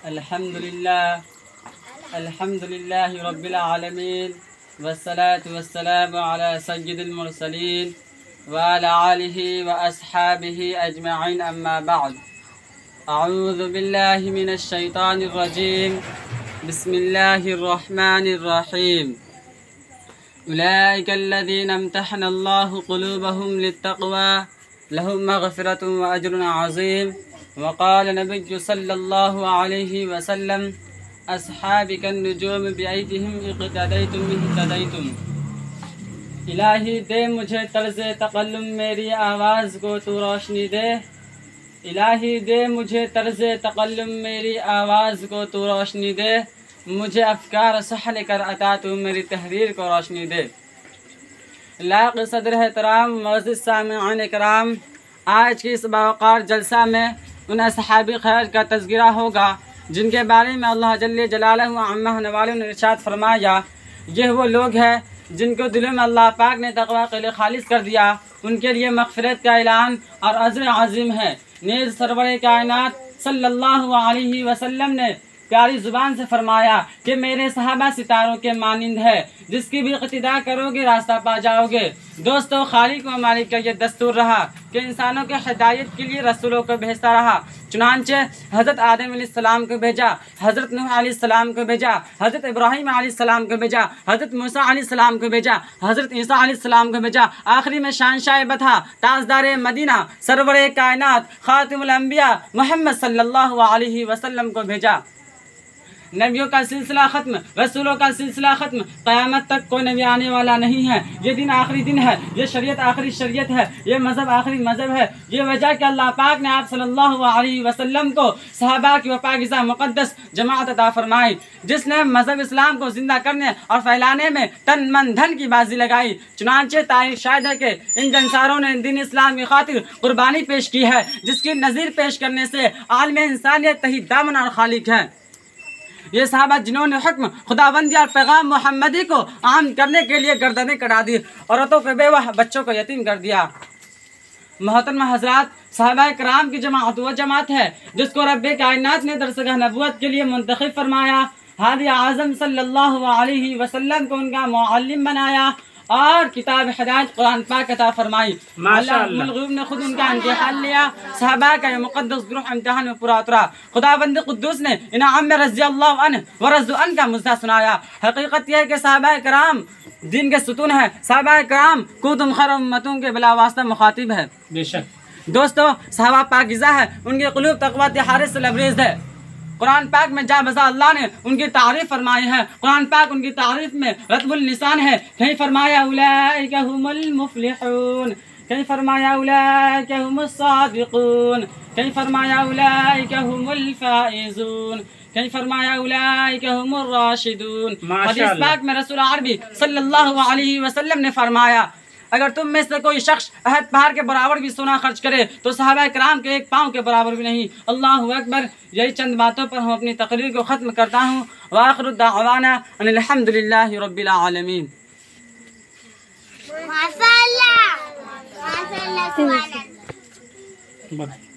अल्हम्दुलिल्लाह रब्बिल आलमीन वस्सलातु वस्सलामु अला सय्यिदिल मुरसलीन व अला आलिहि व अस्हाबिहि अजमईन अम्मा बअद। अऊज़ु बिल्लाहि मिनश शैतानिर रजीम। बिस्मिल्लाहिर रहमानिर रहीम। उलाइकल्लज़ीना इम्तहनल्लाहु क़ुलूबहुम लित्तक़वा लहुम मग़फ़िरतुन व अज्रुन अज़ीम। वक़ाल नबिय्यु सल्लल्लाहु अलैहि वसल्लम अस्हाबी कन्नुजूम बिअयदिहिम इक़्तदैतुम इह्तदैतुम। इलाही दे मुझे तर्ज़े तक़ल्लुम मेरी आवाज़ को तू रोशनी दे। इलाही दे मुझे तर्ज़े तक़ल्लुम मेरी आवाज़ को तू रोशनी दे। मुझे अफ़कार सहल कर अता तू मेरी तहरीर को रोशनी दे। लाक़ सदर एहतराम मुअज़्ज़िज़ सामिईन इकराम, आज की इस बावक़ार जलसा में उन असहाबी खैर का तज़किरा होगा जिनके बारे में अल्लाह जल्ले जलालहु अम्मा नवाले ने इरशाद फरमाया, यह वो लोग हैं जिनको दिलों में अल्लाह पाक ने तक़वा के लिए खालिस कर दिया। उनके लिए मग़फ़िरत का ऐलान और अज़्र अज़ीम है। नेज़ सरवर कायनात सल्लल्लाहु अलैहि वसल्लम ने प्यारी ज़ुबान से फरमाया कि मेरे सहाबा सितारों के मानिंद है, जिसकी भी इक़्तिदा करोगे रास्ता पा जाओगे। दोस्तों, खालिक व मालिक का ये दस्तूर रहा कि इंसानों के हिदायत के लिए रसूलों को भेजता रहा। चुनांचे हज़रत आदम अलैहिस्सलाम को भेजा, हज़रत नूह अलैहिस्सलाम को भेजा, हज़रत इब्राहीम अलैहिस्सलाम को भेजा, हज़रत मूसा अलैहिस्सलाम को भेजा, हज़रत ईसा अलैहिस्सलाम को भेजा, आखिरी में शानशाह बथा ताजदार मदीना सरवर कायनात खातिमुल अंबिया मोहम्मद सल्लल्लाहु अलैहि वसल्लम को भेजा। नबियों का सिलसिला ख़त्म, रसूलों का सिलसिला ख़त्म, क़यामत तक कोई नबी आने वाला नहीं है। ये दिन आखिरी दिन है, ये शरीयत आखिरी शरीयत है, ये मज़हब आखिरी मज़हब है। ये वजह कि अल्लाह पाक ने आप सल्लल्लाहु अलैहि वसल्लम को सहाबा की वपाकिज़ा मुक़द्दस जमात अता फरमाई, जिसने मज़हब इस्लाम को ज़िंदा करने और फैलाने में तन मन धन की बाजी लगाई। चुनांचे तारीख़ शायद है कि इन जंसारों ने दीन इस्लाम की खातिर कुर्बानी पेश की है, जिसकी नज़ीर पेश करने से आलम इंसानियत तही दामन और खालिक है। ये साहबा जिन्होंने हुक्म खुदाबंदी और पैगाम मोहम्मदी को आम करने के लिए गर्दनें कटा दी, औरतों के बेवा, बच्चों को यतीम कर दिया। मोहतरमा हज़रात, साहबा कराम की जमात वो जमात है जिसको रब्बे कायनात ने दरसगाह नबूवत के लिए मुंतखब फरमाया। हादी आज़म सल्लल्लाहु अलैहि वसल्लम को उनका मुअल्लिम बनाया और किताब हिदायत कुरान पाक अता फरमाई। अल्लाह ने खुद उनका इम्तिहान लिया, सहाबा का ये मुक़द्दस ग्रुह इम्तिहान में पूरा उतरा। खुदाबंद क़ुद्दूस ने इनाम में रज़ियल्लाहु अन्हु व रज़ु अन्हु का मुज़्ज़ा सुनाया। हकीकत यह है कि सहाबा कराम दीन के सुतून है। सहाबा कराम कुंतुम खैर उम्मतों के बिला वास्ता मुखातिब है। बेशक दोस्तों, सहाबा पाकीज़ा है, उनके क़ुलूब तक़वा तिहारे से लबरेज़ है। कुरान पाक में जा बजा अल्लाह ने उनकी तारीफ फरमाई है। कुरान पाक उनकी तारीफ में रत्बुल निशान है। कहीं फरमाया उलाइका हुमुल मुफ्लिहून, कहीं फरमाया उलाइका हुमुस सादिक़ून, कहीं फरमाया उलाइका हुमुल फाइज़ून, कहीं फरमाया उलाइका हुमुर राशिदून। हदीस पाक में रसूल अरबी सल्लल्लाहु अलैहि वसल्लम ने फरमाया, अगर तुम में से कोई शख्स अहद पहाड़ के बराबर भी सोना खर्च करे तो सहाबा कराम के एक पाँव के बराबर भी नहीं। अल्लाहु अकबर। यही चंद बातों पर हम अपनी तकरीर को ख़त्म करता हूँ। व आखिरु दाअवाना अनिल हम्दुलिल्लाहि रब्बिल आलमीन। माशाअल्लाह, माशाअल्लाह, सुभान अल्लाह।